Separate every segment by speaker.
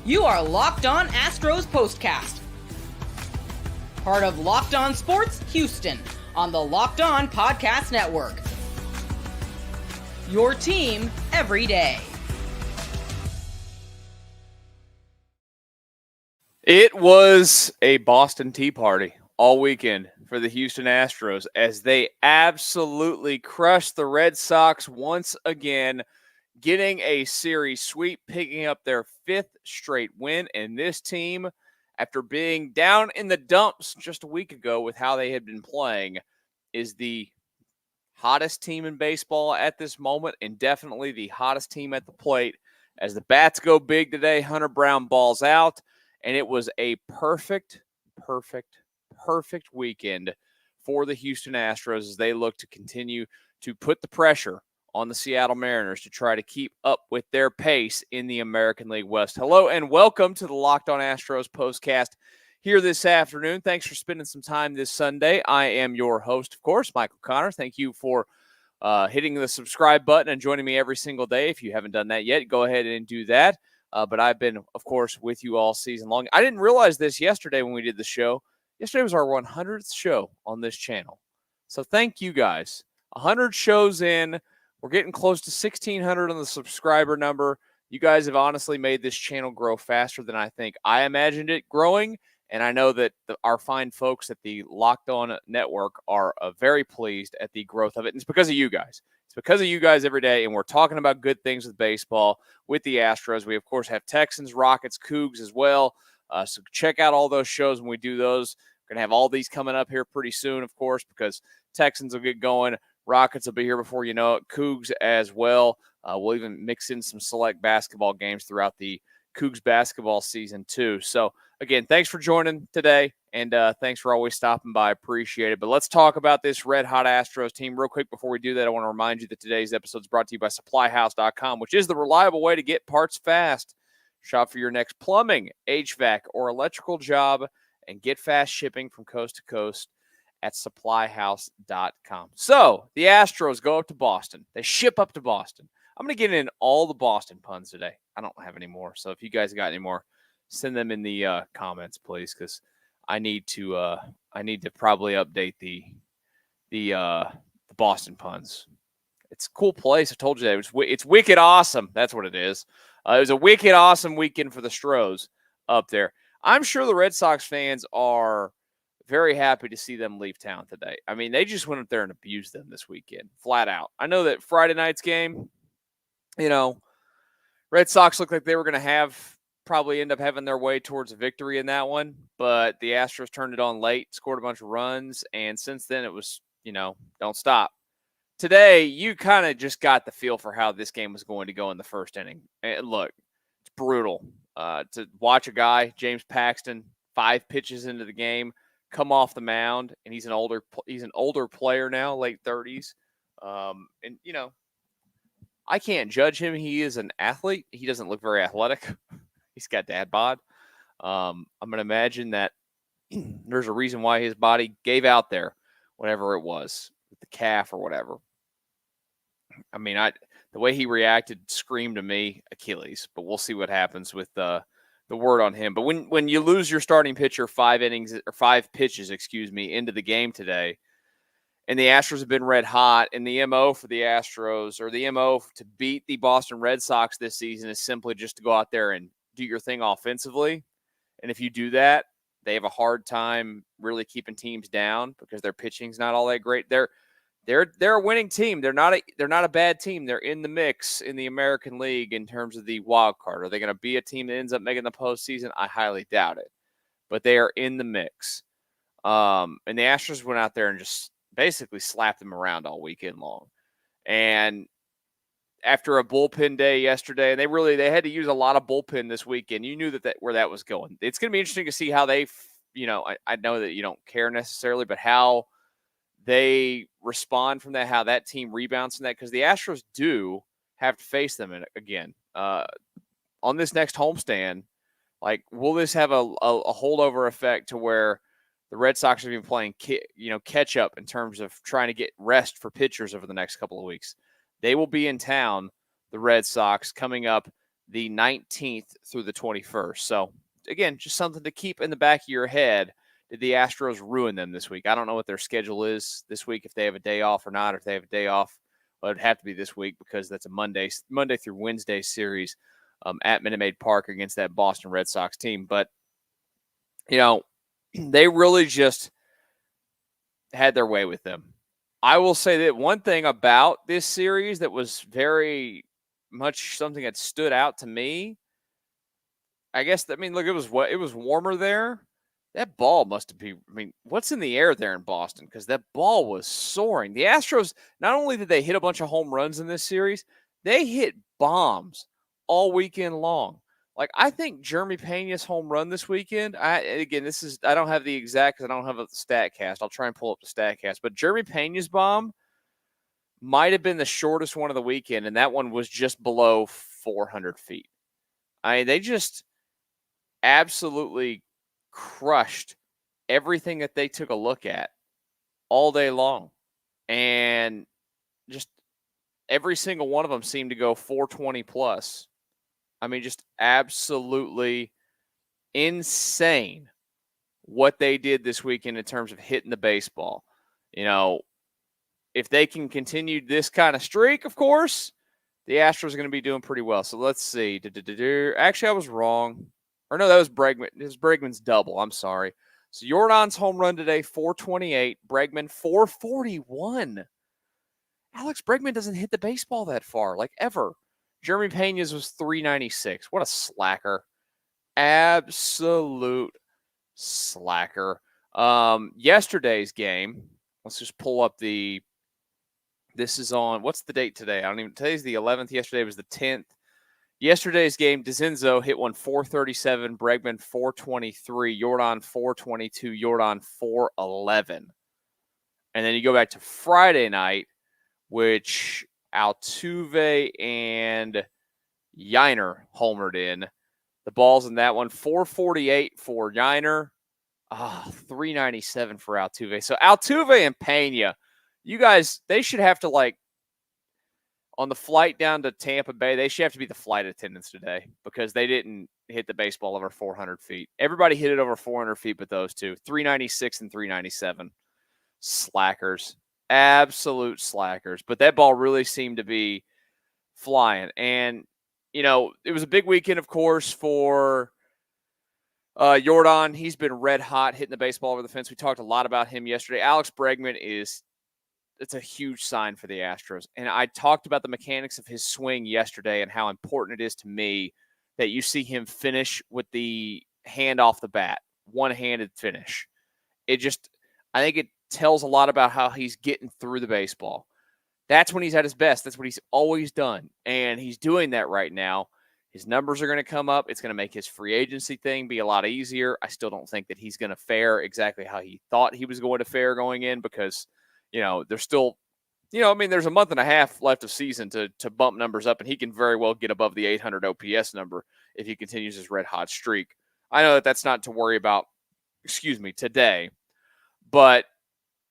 Speaker 1: You are Locked On Astros Postcast, part of Locked On Sports Houston on the Locked On Podcast Network. Your team every day.
Speaker 2: It was a Boston Tea Party all weekend for the Houston Astros as they absolutely crushed the Red Sox once again, getting a series sweep, picking up their fifth straight win. And this team, after being down in the dumps just a week ago with how they had been playing, is the hottest team in baseball at this moment and definitely the hottest team at the plate. As the bats go big today, Hunter Brown balls out, and it was a perfect weekend for the Houston Astros as they look to continue to put the pressure on the Seattle Mariners to try to keep up with their pace in the American League West. Hello and welcome to the Locked On Astros Postcast here this afternoon. Thanks for spending some time this Sunday. I am your host, of course, Michael Connor. Thank you for hitting the subscribe button and joining me every single day. If you haven't done that yet, go ahead and do that. But I've been, of course, with you all season long. I didn't realize this yesterday when we did the show. Yesterday was our 100th show on this channel. So thank you guys. 100 shows in. We're getting close to 1,600 on the subscriber number. You guys have honestly made this channel grow faster than I think I imagined it growing. And I know that our fine folks at the Locked On Network are very pleased at the growth of it. And it's because of you guys. It's because of you guys every day. And we're talking about good things with baseball with the Astros. We, of course, have Texans, Rockets, Cougs as well. So check out all those shows when we do those. We're going to have all these coming up here pretty soon, of course, because Texans will get going. Rockets will be here before you know it. Cougs as well. We'll even mix in some select basketball games throughout the Cougs basketball season too. So, again, thanks for joining today, and thanks for always stopping by. Appreciate it. But let's talk about this red-hot Astros team real quick. Before we do that, I want to remind you that today's episode is brought to you by SupplyHouse.com, which is the reliable way to get parts fast. Shop for your next plumbing, HVAC, or electrical job, and get fast shipping from coast to coast at SupplyHouse.com. So, the Astros go up to Boston. They ship up to Boston. I'm going to get in all the Boston puns today. I don't have any more. So, if you guys got any more, send them in the comments, please, because I need to probably update the Boston puns. It's a cool place. I told you that. It's wicked awesome. That's what it is. It was a wicked awesome weekend for the Astros up there. I'm sure the Red Sox fans are very happy to see them leave town today. I mean, they just went up there and abused them this weekend, flat out. I know that Friday night's game, Red Sox looked like they were going to probably end up having their way towards a victory in that one, but the Astros turned it on late, scored a bunch of runs, and since then it was, don't stop. Today, you kind of just got the feel for how this game was going to go in the first inning. And look, it's brutal to watch a guy, James Paxton, 5 pitches into the game, come off the mound, and he's an older player now, late 30s. I can't judge him. He is an athlete. He doesn't look very athletic. He's got dad bod. I'm going to imagine that there's a reason why his body gave out there, whatever it was, with the calf or whatever. I mean, the way he reacted screamed to me Achilles, but we'll see what happens with the word on him. But when you lose your starting pitcher 5 pitches, into the game today, and the Astros have been red hot, and the MO for the Astros, or the MO to beat the Boston Red Sox this season, is simply just to go out there and do your thing offensively. And if you do that, they have a hard time really keeping teams down because their pitching's not all that great. They're a winning team. They're not a bad team. They're in the mix in the American League in terms of the wild card. Are they going to be a team that ends up making the postseason? I highly doubt it. But they are in the mix. And the Astros went out there and just basically slapped them around all weekend long. And after a bullpen day yesterday, and they had to use a lot of bullpen this weekend. You knew that where that was going. It's going to be interesting to see how they, I know that you don't care necessarily, but how they respond from that, how that team rebounds from that, because the Astros do have to face them again on this next homestand. Like, will this have a holdover effect to where the Red Sox have been playing, catch up in terms of trying to get rest for pitchers over the next couple of weeks? They will be in town, the Red Sox, coming up the 19th through the 21st. So, again, just something to keep in the back of your head. Did the Astros ruin them this week? I don't know what their schedule is this week, if they have a day off or not, or if they have a day off. Well, it'd have to be this week because that's a Monday through Wednesday series at Minute Maid Park against that Boston Red Sox team. But, they really just had their way with them. I will say that one thing about this series that was very much something that stood out to me, look, it was warmer there. That ball must be, what's in the air there in Boston? Because that ball was soaring. The Astros, not only did they hit a bunch of home runs in this series, they hit bombs all weekend long. Like, I think Jeremy Pena's home run this weekend, I don't have the exact, because I don't have a StatCast. I'll try and pull up the StatCast. But Jeremy Pena's bomb might have been the shortest one of the weekend, and that one was just below 400 feet. They just absolutely crushed everything that they took a look at all day long. And just every single one of them seemed to go 420 plus. Just absolutely insane what they did this weekend in terms of hitting the baseball. If they can continue this kind of streak, of course, the Astros are going to be doing pretty well. So let's see. Actually, I was wrong. Or no, that was Bregman. It was Bregman's double. I'm sorry. So Jordan's home run today, 428. Bregman, 441. Alex Bregman doesn't hit the baseball that far, like ever. Jeremy Pena's was 396. What a slacker. Absolute slacker. Yesterday's game, let's just pull up this is on, what's the date today? Today's the 11th. Yesterday was the 10th. Yesterday's game, DeCinzo hit one 437, Bregman 423, Jordan 422, Jordan 411. And then you go back to Friday night, which Altuve and Yiner homered in. The balls in that one, 448 for Yiner, 397 for Altuve. So Altuve and Pena, you guys, they should have to, on the flight down to Tampa Bay, they should have to be the flight attendants today because they didn't hit the baseball over 400 feet. Everybody hit it over 400 feet but those two, 396 and 397. Slackers. Absolute slackers. But that ball really seemed to be flying. And, it was a big weekend, of course, for Jordan. He's been red hot hitting the baseball over the fence. We talked a lot about him yesterday. Alex Bregman it's a huge sign for the Astros. And I talked about the mechanics of his swing yesterday and how important it is to me that you see him finish with the hand off the bat, one-handed finish. I think it tells a lot about how he's getting through the baseball. That's when he's at his best. That's what he's always done. And he's doing that right now. His numbers are going to come up. It's going to make his free agency thing be a lot easier. I still don't think that he's going to fare exactly how he thought he was going to fare going in because there's still, there's a month and a half left of season to bump numbers up, and he can very well get above the 800 OPS number if he continues his red hot streak. I know that that's not to worry about, today, but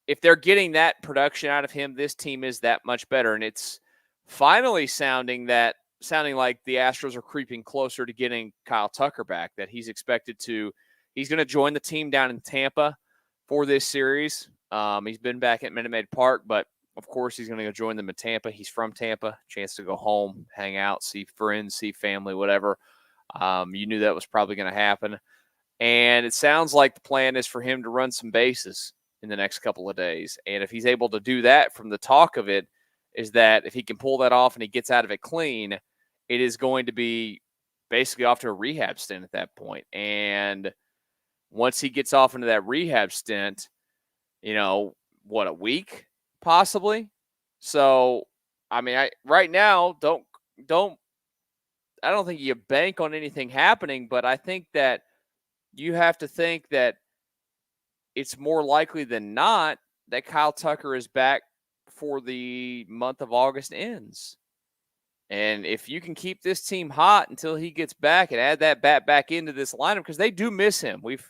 Speaker 2: if they're getting that production out of him, this team is that much better, and it's finally sounding like the Astros are creeping closer to getting Kyle Tucker back, that he's going to join the team down in Tampa for this series. He's been back at Minute Maid Park, but of course he's going to go join them in Tampa. He's from Tampa, chance to go home, hang out, see friends, see family, whatever. You knew that was probably going to happen. And it sounds like the plan is for him to run some bases in the next couple of days. And if he's able to do that, from the talk of it, is that if he can pull that off and he gets out of it clean, it is going to be basically off to a rehab stint at that point. And once he gets off into that rehab stint, a week possibly. So, right now, I don't think you bank on anything happening, but I think that you have to think that it's more likely than not that Kyle Tucker is back before the month of August ends. And if you can keep this team hot until he gets back and add that bat back into this lineup, because they do miss him. We've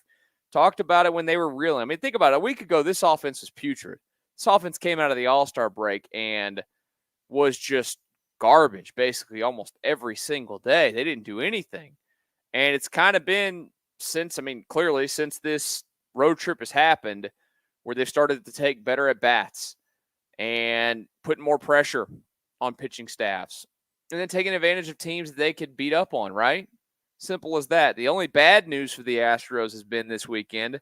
Speaker 2: talked about it when they were reeling. Think about it. A week ago, this offense was putrid. This offense came out of the All-Star break and was just garbage basically almost every single day. They didn't do anything. And it's kind of been clearly since this road trip has happened where they've started to take better at bats and putting more pressure on pitching staffs and then taking advantage of teams that they could beat up on, right? Simple as that. The only bad news for the Astros has been this weekend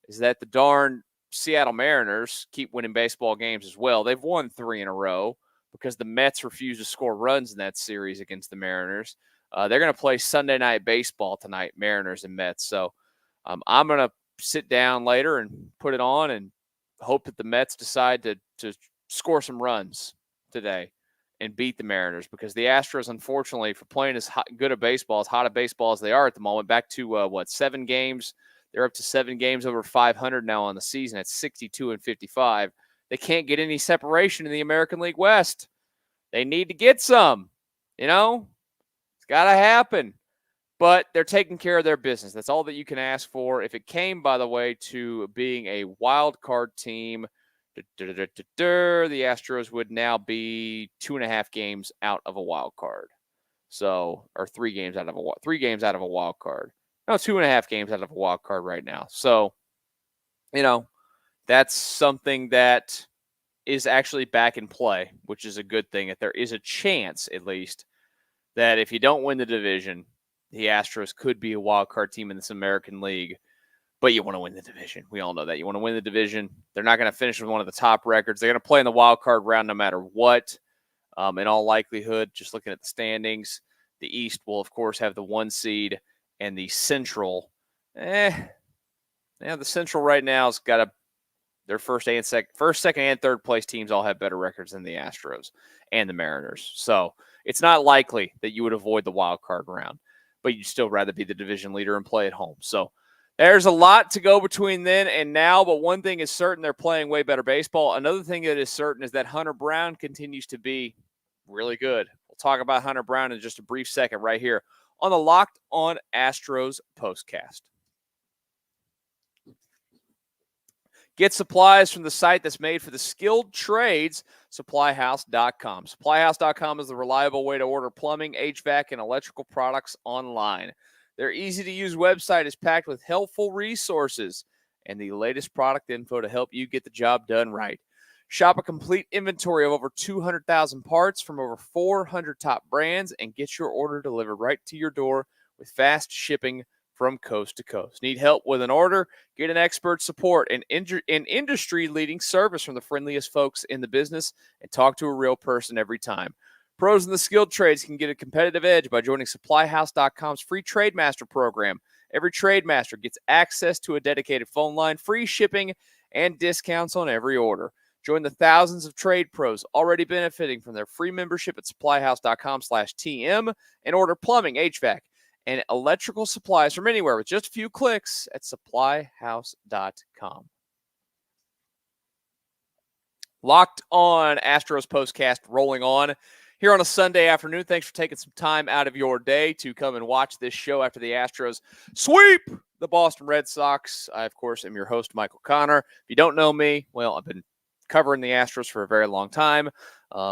Speaker 2: is that the darn Seattle Mariners keep winning baseball games as well. They've won 3 in a row because the Mets refuse to score runs in that series against the Mariners. They're going to play Sunday Night Baseball tonight, Mariners and Mets. So I'm going to sit down later and put it on and hope that the Mets decide to score some runs today and beat the Mariners, because the Astros, unfortunately, for playing as good a baseball, as hot a baseball as they are at the moment, back to 7 games. They're up to 7 games over 500 now on the season at 62-55. They can't get any separation in the American League West. They need to get some, It's got to happen. But they're taking care of their business. That's all that you can ask for. If it came, by the way, to being a wild card team, the Astros would now be 2.5 games out of a wild card. So, or 3 games out of a wild card. No, 2.5 games out of a wild card right now. So, that's something that is actually back in play, which is a good thing. That there is a chance, at least, that if you don't win the division, the Astros could be a wild card team in this American League. But you want to win the division. We all know that. You want to win the division. They're not going to finish with one of the top records. They're going to play in the wild card round no matter what. In all likelihood, just looking at the standings, the East will, of course, have the 1 seed, and the Central, the Central right now has got their first, second, and third place teams all have better records than the Astros and the Mariners. So it's not likely that you would avoid the wild card round, but you'd still rather be the division leader and play at home. So there's a lot to go between then and now, but one thing is certain, they're playing way better baseball. Another thing that is certain is that Hunter Brown continues to be really good. We'll talk about Hunter Brown in just a brief second right here on the Locked On Astros Postcast. Get supplies from the site that's made for the skilled trades, SupplyHouse.com. SupplyHouse.com is the reliable way to order plumbing, h-vac, and electrical products online. Their easy-to-use website is packed with helpful resources and the latest product info to help you get the job done right. Shop a complete inventory of over 200,000 parts from over 400 top brands and get your order delivered right to your door with fast shipping from coast to coast. Need help with an order? Get an expert support and industry-leading service from the friendliest folks in the business, and talk to a real person every time. Pros in the skilled trades can get a competitive edge by joining SupplyHouse.com's free TradeMaster program. Every TradeMaster gets access to a dedicated phone line, free shipping, and discounts on every order. Join the thousands of trade pros already benefiting from their free membership at SupplyHouse.com/TM and order plumbing, HVAC, and electrical supplies from anywhere with just a few clicks at SupplyHouse.com. Locked On Astros Postcast rolling on here on a Sunday afternoon. Thanks for taking some time out of your day to come and watch this show after the Astros sweep the Boston Red Sox. I, of course, am your host, Michael Connor. If you don't know me, well, I've been covering the Astros for a very long time.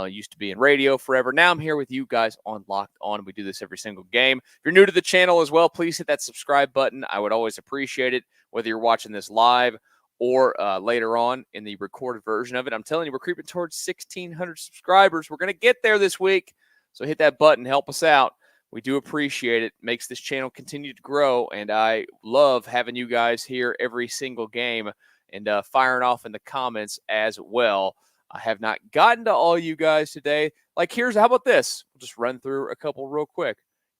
Speaker 2: Used to be in radio forever. Now I'm here with you guys on Locked On. We do this every single game. If you're new to the channel as well, please hit that subscribe button. I would always appreciate it, whether you're watching this live or later on in the recorded version of it. I'm telling you, we're creeping towards 1,600 subscribers. We're going to get there this week. So hit that button. Help us out. We do appreciate it. Makes this channel continue to grow. And I love having you guys here every single game and firing off in the comments as well. I have not gotten to all you guys today. Like, how about this? We'll just run through a couple real quick.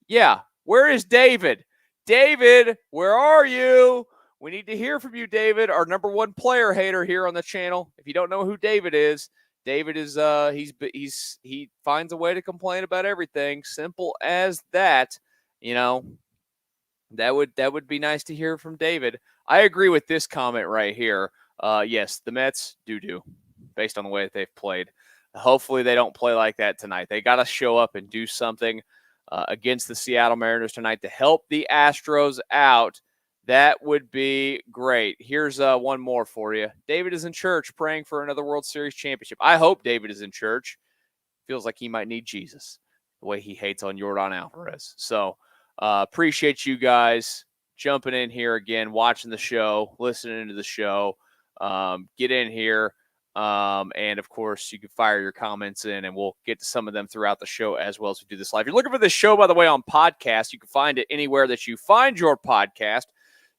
Speaker 2: Yeah, where is David? David, where are you? We need to hear from you, David, our number one player hater here on the channel. If you don't know who David is he finds a way to complain about everything. Simple as that. That would be nice to hear from David. I agree with this comment right here. Yes, the Mets do based on the way that they've played. Hopefully they don't play like that tonight. They got to show up and do something against the Seattle Mariners tonight to help the Astros out. That would be great. Here's one more for you. David is in church praying for another World Series championship. I hope David is in church. Feels like he might need Jesus, the way he hates on Yordan Alvarez. So appreciate you guys jumping in here again, watching the show, listening to the show. Get in here. And of course, you can fire your comments in, and we'll get to some of them throughout the show as well as we do this live. If you're looking for this show, by the way, on podcast, you can find it anywhere that you find your podcast.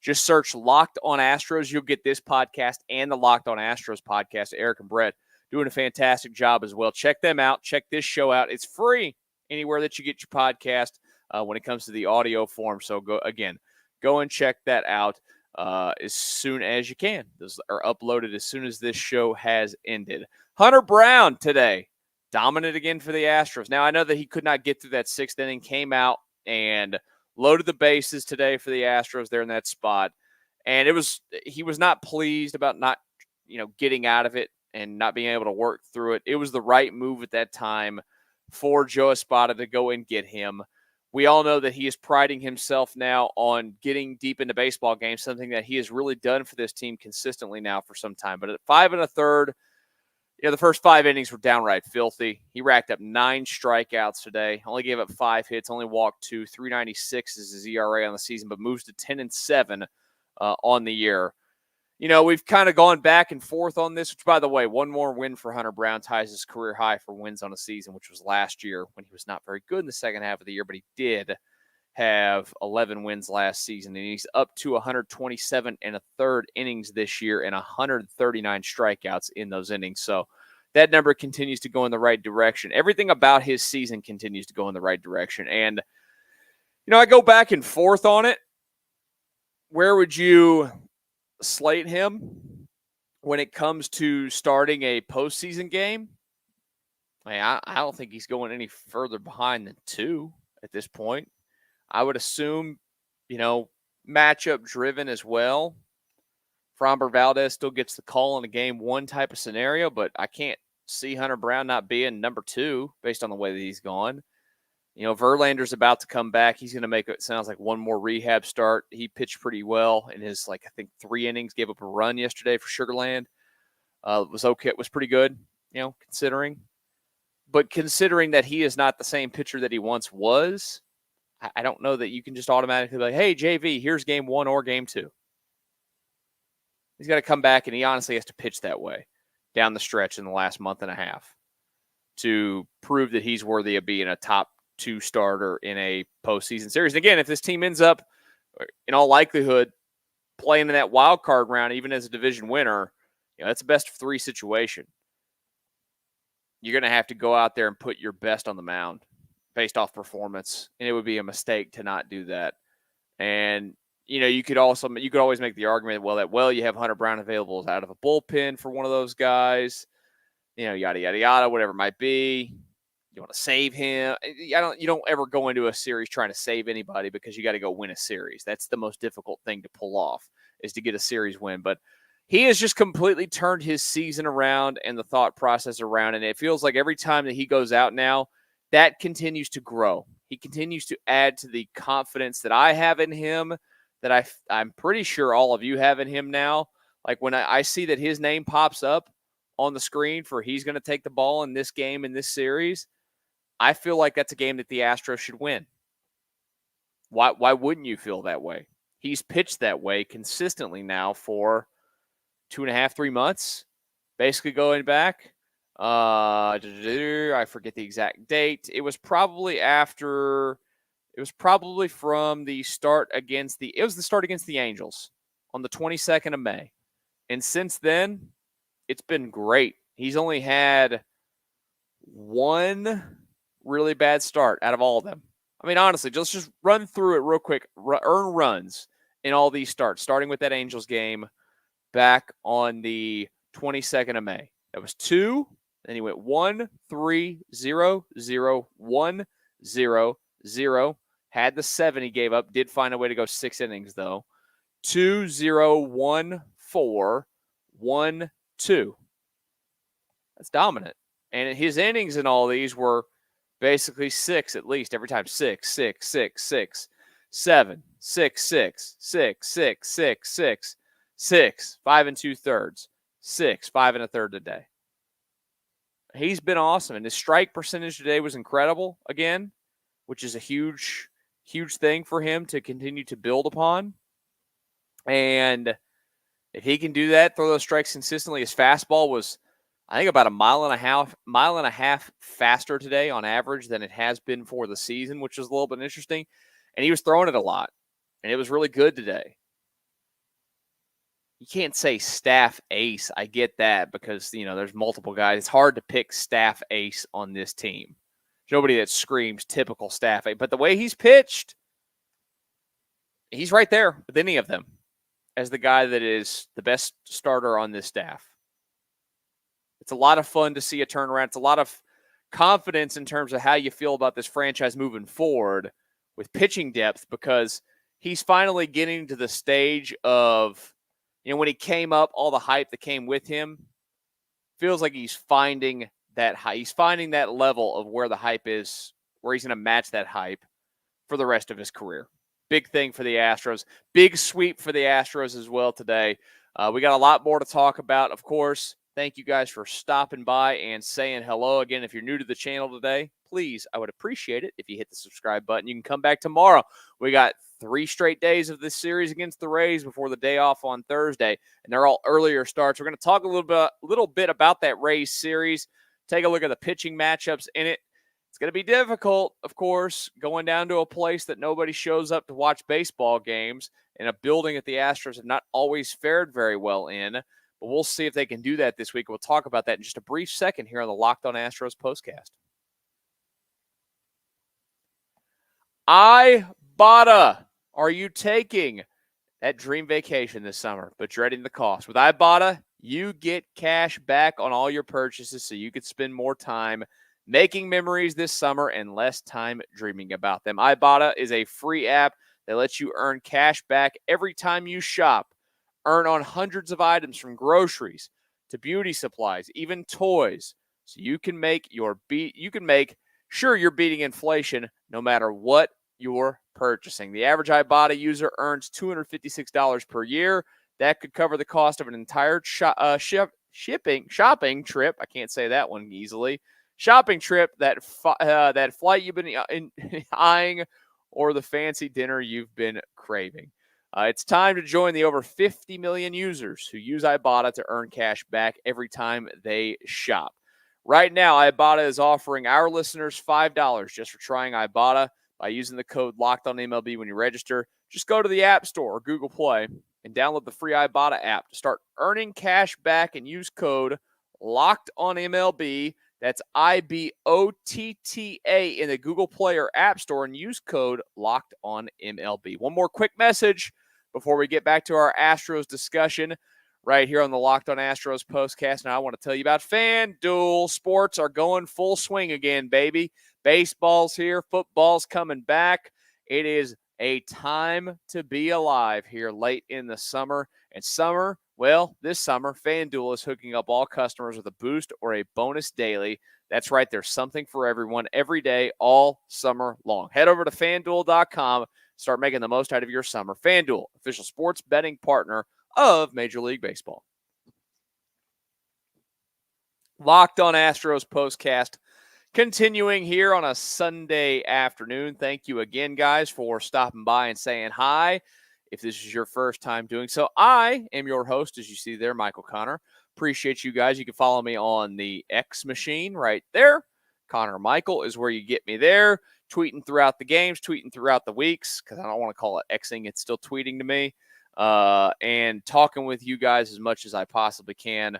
Speaker 2: Just search Locked On Astros. You'll get this podcast and the Locked On Astros podcast. Eric and Brett doing a fantastic job as well. Check them out. Check this show out. It's free anywhere that you get your podcast when it comes to the audio form. So go and check that out as soon as you can. Those are uploaded as soon as this show has ended. Hunter Brown today, dominant again for the Astros. Now, I know that he could not get through that sixth inning, came out and loaded the bases today for the Astros there in that spot. And he was not pleased about not, getting out of it and not being able to work through it. It was the right move at that time for Joe Espada to go and get him. We all know that he is priding himself now on getting deep into baseball games, something that he has really done for this team consistently now for some time. But at 5 1/3, the first 5 innings were downright filthy. He racked up 9 strikeouts today, only gave up 5 hits, only walked 2. 3.96 is his ERA on the season, but moves to 10-7 on the year. We've kind of gone back and forth on this, which, by the way, one more win for Hunter Brown ties his career high for wins on a season, which was last year when he was not very good in the second half of the year, but he did have 11 wins last season, and he's up to 127 1/3 innings this year and 139 strikeouts in those innings. So that number continues to go in the right direction. Everything about his season continues to go in the right direction. And, I go back and forth on it. Where would you slate him when it comes to starting a postseason game? I don't think he's going any further behind than 2 at this point. I would assume, matchup driven as well. Framber Valdez still gets the call in a game 1 type of scenario, but I can't see Hunter Brown not being number 2 based on the way that he's gone. Verlander's about to come back. He's going to make it sounds like one more rehab start. He pitched pretty well in his, 3 innings, gave up a run yesterday for Sugarland. It was okay. It was pretty good, considering. But considering that he is not the same pitcher that he once was, I don't know that you can just automatically be like, hey, JV, here's game 1 or game 2. He's got to come back, and he honestly has to pitch that way down the stretch in the last month and a half to prove that he's worthy of being a top 2 starter in a postseason series. And again, if this team ends up, in all likelihood, playing in that wild card round, even as a division winner, that's a best of 3 situation. You're going to have to go out there and put your best on the mound based off performance, and it would be a mistake to not do that. And you could always make the argument, you have Hunter Brown available out of a bullpen for one of those guys, yada yada yada, whatever it might be. You want to save him. You don't ever go into a series trying to save anybody because you got to go win a series. That's the most difficult thing to pull off, is to get a series win. But he has just completely turned his season around and the thought process around, and it feels like every time that he goes out now, that continues to grow. He continues to add to the confidence that I have in him, that I'm pretty sure all of you have in him now. Like when I see that his name pops up on the screen for he's going to take the ball in this game, in this series, I feel like that's a game that the Astros should win. Why wouldn't you feel that way? He's pitched that way consistently now for 2.5, 3 months, basically going back. I forget the exact date. It was probably from the start against the Angels on the 22nd of May. And since then, it's been great. He's only had 1 really bad start out of all of them. I mean, honestly, just run through it real quick. Earn runs in all these starts, starting with that Angels game back on the 22nd of May. That was 2. Then he went 1, 3, 0, 0, 1, 0, 0. Had the 7 he gave up. Did find a way to go 6 innings, though. 2, 0, 1, 4, 1, 2. That's dominant. And his innings in all these were basically 6 at least. Every time 6, 6, 6, 6, 7, 6, 6, 6, 6, 6, 6, 6, 5 2/3, 6, 5 1/3 a day. He's been awesome. And his strike percentage today was incredible again, which is a huge, huge thing for him to continue to build upon. And if he can do that, throw those strikes consistently, his fastball was, I think, about a mile and a half faster today on average than it has been for the season, which is a little bit interesting. And he was throwing it a lot, and it was really good today. You can't say staff ace. I get that because, there's multiple guys. It's hard to pick staff ace on this team. There's nobody that screams typical staff ace. But the way he's pitched, he's right there with any of them as the guy that is the best starter on this staff. It's a lot of fun to see a turnaround. It's a lot of confidence in terms of how you feel about this franchise moving forward with pitching depth, because he's finally getting to the stage of, when he came up, all the hype that came with him, feels like he's finding that high. He's finding that level of where the hype is, where he's going to match that hype for the rest of his career. Big thing for the Astros. Big sweep for the Astros as well today. We got a lot more to talk about, of course. Thank you guys for stopping by and saying hello. Again, if you're new to the channel today, please, I would appreciate it if you hit the subscribe button. You can come back tomorrow. We got 3 straight days of this series against the Rays before the day off on Thursday, and they're all earlier starts. We're going to talk a little bit about that Rays series, take a look at the pitching matchups in it. It's going to be difficult, of course, going down to a place that nobody shows up to watch baseball games in a building that the Astros have not always fared very well in. But we'll see if they can do that this week. We'll talk about that in just a brief second here on the Locked On Astros Postcast. Ibotta, are you taking that dream vacation this summer, but dreading the cost? With Ibotta, you get cash back on all your purchases so you could spend more time making memories this summer and less time dreaming about them. Ibotta is a free app that lets you earn cash back every time you shop. Earn on hundreds of items from groceries to beauty supplies, even toys. So you can make sure you're beating inflation no matter what you're purchasing. The average Ibotta user earns $256 per year. That could cover the cost of an entire shopping trip. I can't say that one easily. Shopping trip, that flight you've been eyeing, or the fancy dinner you've been craving. It's time to join the over 50 million users who use Ibotta to earn cash back every time they shop. Right now, Ibotta is offering our listeners $5 just for trying Ibotta by using the code LOCKEDONMLB when you register. Just go to the App Store or Google Play and download the free Ibotta app to start earning cash back and use code LOCKEDONMLB. That's IBOTTA in the Google Play or App Store, and use code LOCKEDONMLB. One more quick message before we get back to our Astros discussion right here on the Locked On Astros Postcast. Now I want to tell you about FanDuel. Sports are going full swing again, baby. Baseball's here. Football's coming back. It is a time to be alive here late in the summer. And this summer, FanDuel is hooking up all customers with a boost or a bonus daily. That's right. There's something for everyone every day, all summer long. Head over to FanDuel.com. Start making the most out of your summer. FanDuel, official sports betting partner of Major League Baseball. Locked On Astros Postcast continuing here on a Sunday afternoon. Thank you again, guys, for stopping by and saying hi. If this is your first time doing so, I am your host, as you see there, Michael Connor. Appreciate you guys. You can follow me on the X machine right there. Connor Michael is where you get me there. Tweeting throughout the games, tweeting throughout the weeks, because I don't want to call it Xing. It's still tweeting to me. And talking with you guys as much as I possibly can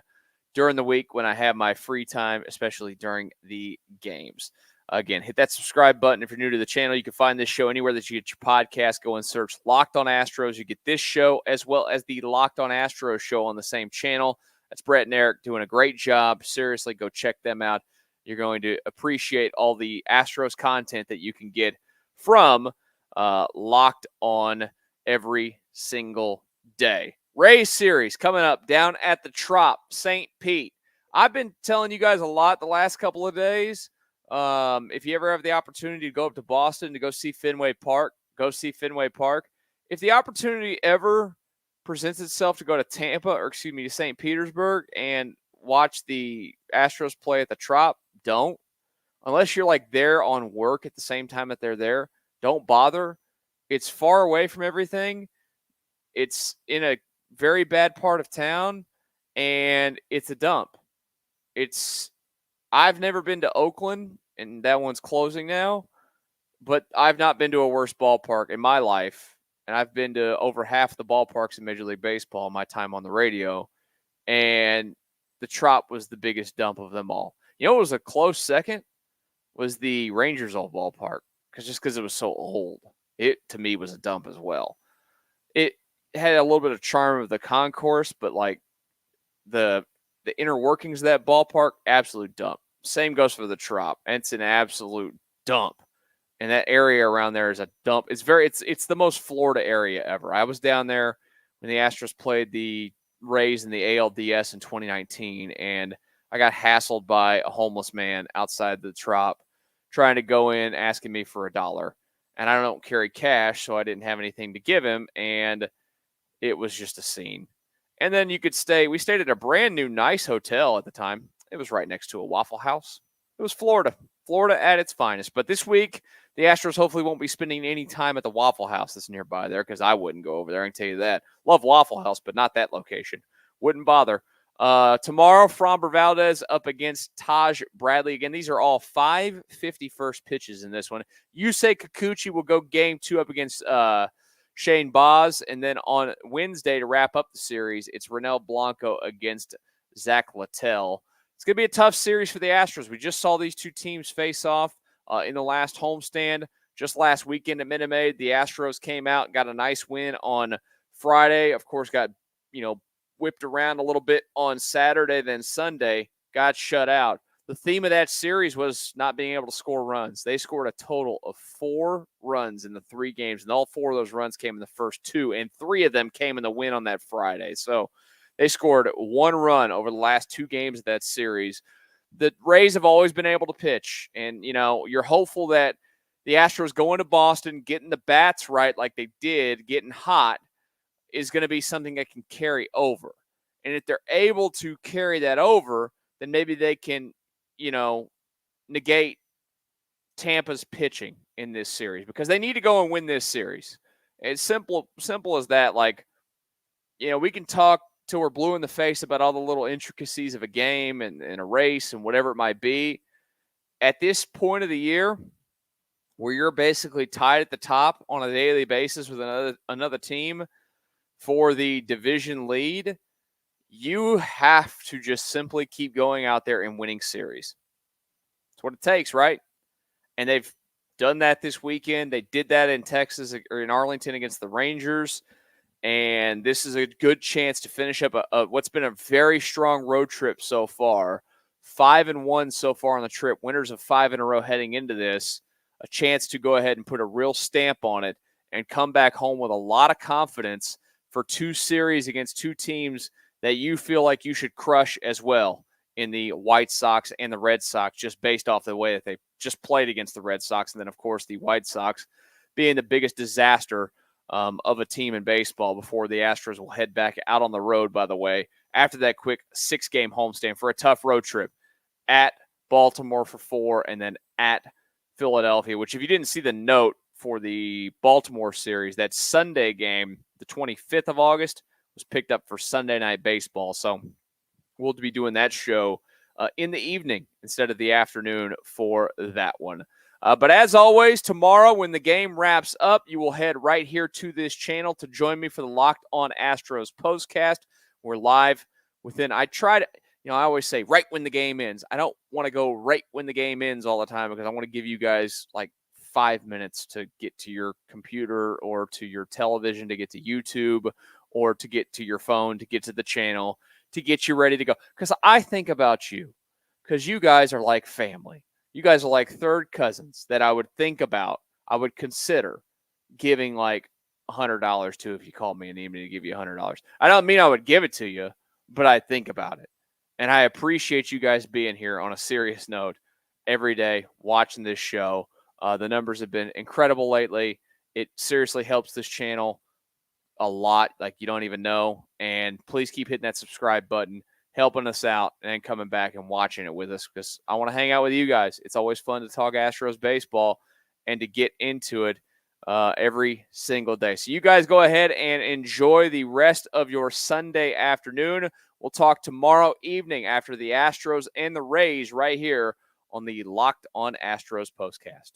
Speaker 2: during the week when I have my free time, especially during the games. Again, hit that subscribe button if you're new to the channel. You can find this show anywhere that you get your podcast. Go and search Locked On Astros. You get this show as well as the Locked On Astros show on the same channel. That's Brett and Eric doing a great job. Seriously, go check them out. You're going to appreciate all the Astros content that you can get from Locked On every single day. Rays series coming up down at the Trop, St. Pete. I've been telling you guys a lot the last couple of days. If you ever have the opportunity to go up to Boston to go see Fenway Park, go see Fenway Park. If the opportunity ever presents itself to go to to St. Petersburg and watch the Astros play at the Trop, don't. Unless you're like there on work at the same time that they're there, don't bother. It's far away from everything. It's in a very bad part of town, and it's a dump. I've never been to Oakland, and that one's closing now, but I've not been to a worse ballpark in my life, and I've been to over half the ballparks in Major League Baseball in my time on the radio, and the Trop was the biggest dump of them all. You know what was a close second? Was the Rangers old ballpark, because it was so old. It, to me, was a dump as well. It had a little bit of charm of the concourse, but like the inner workings of that ballpark, absolute dump. Same goes for the Trop. It's an absolute dump. And that area around there is a dump. It's the most Florida area ever. I was down there when the Astros played the Rays in the ALDS in 2019, and I got hassled by a homeless man outside the Trop trying to go in, asking me for $1. And I don't carry cash, so I didn't have anything to give him, and it was just a scene. And then we stayed at a brand new nice hotel at the time. It was right next to a Waffle House. It was Florida at its finest. But this week, the Astros hopefully won't be spending any time at the Waffle House that's nearby there, because I wouldn't go over there, I can tell you that. Love Waffle House, but not that location. Wouldn't bother. Tomorrow, Framber Valdez up against Taj Bradley. Again, these are all 5:50 first pitches in this one. Yusei Kikuchi will go game 2 up against Shane Baz. And then on Wednesday, to wrap up the series, it's Ronel Blanco against Zach Littell. It's going to be a tough series for the Astros. We just saw these two teams face off in the last homestand. Just last weekend at Minute Maid, the Astros came out and got a nice win on Friday. Of course, got, whipped around a little bit on Saturday, then Sunday, got shut out. The theme of that series was not being able to score runs. They scored a total of 4 runs in the 3 games, and all 4 of those runs came in the first 2, and 3 of them came in the win on that Friday. So they scored 1 run over the last 2 games of that series. The Rays have always been able to pitch, and, you're hopeful that the Astros going to Boston, getting the bats right like they did, getting hot, is going to be something that can carry over. And if they're able to carry that over, then maybe they can, negate Tampa's pitching in this series, because they need to go and win this series. It's simple as that. Like, we can talk till we're blue in the face about all the little intricacies of a game and a race and whatever it might be. At this point of the year, where you're basically tied at the top on a daily basis with another team for the division lead, you have to just simply keep going out there and winning series. That's what it takes, right? And they've done that this weekend. They did that in Texas, or in Arlington, against the Rangers. And this is a good chance to finish up what's been a very strong road trip so far. 5-1 so far on the trip. Winners of 5 in a row heading into this. A chance to go ahead and put a real stamp on it and come back home with a lot of confidence for 2 series against 2 teams that you feel like you should crush as well, in the White Sox and the Red Sox, just based off the way that they just played against the Red Sox. And then, of course, the White Sox being the biggest disaster of a team in baseball, before the Astros will head back out on the road, by the way, after that quick 6-game homestand for a tough road trip at Baltimore for 4, and then at Philadelphia, which, if you didn't see the note for the Baltimore series, that Sunday game, the 25th of August, was picked up for Sunday Night Baseball. So we'll be doing that show in the evening instead of the afternoon for that one. But as always, tomorrow when the game wraps up, you will head right here to this channel to join me for the Locked On Astros Postcast. We're live within, I always say right when the game ends. I don't want to go right when the game ends all the time, because I want to give you guys like 5 minutes to get to your computer or to your television, to get to YouTube, or to get to your phone, to get to the channel, to get you ready to go. Because I think about you, because you guys are like family. You guys are like third cousins that I would think about, I would consider giving like $100 to if you called me and needed me to give you $100. I don't mean I would give it to you, but I think about it. And I appreciate you guys being here on a serious note every day, watching this show. The numbers have been incredible lately. It seriously helps this channel a lot, like you don't even know. And please keep hitting that subscribe button. helping us out and coming back and watching it with us, because I want to hang out with you guys. It's always fun to talk Astros baseball and to get into it every single day. So you guys go ahead and enjoy the rest of your Sunday afternoon. We'll talk tomorrow evening after the Astros and the Rays right here on the Locked On Astros Postcast.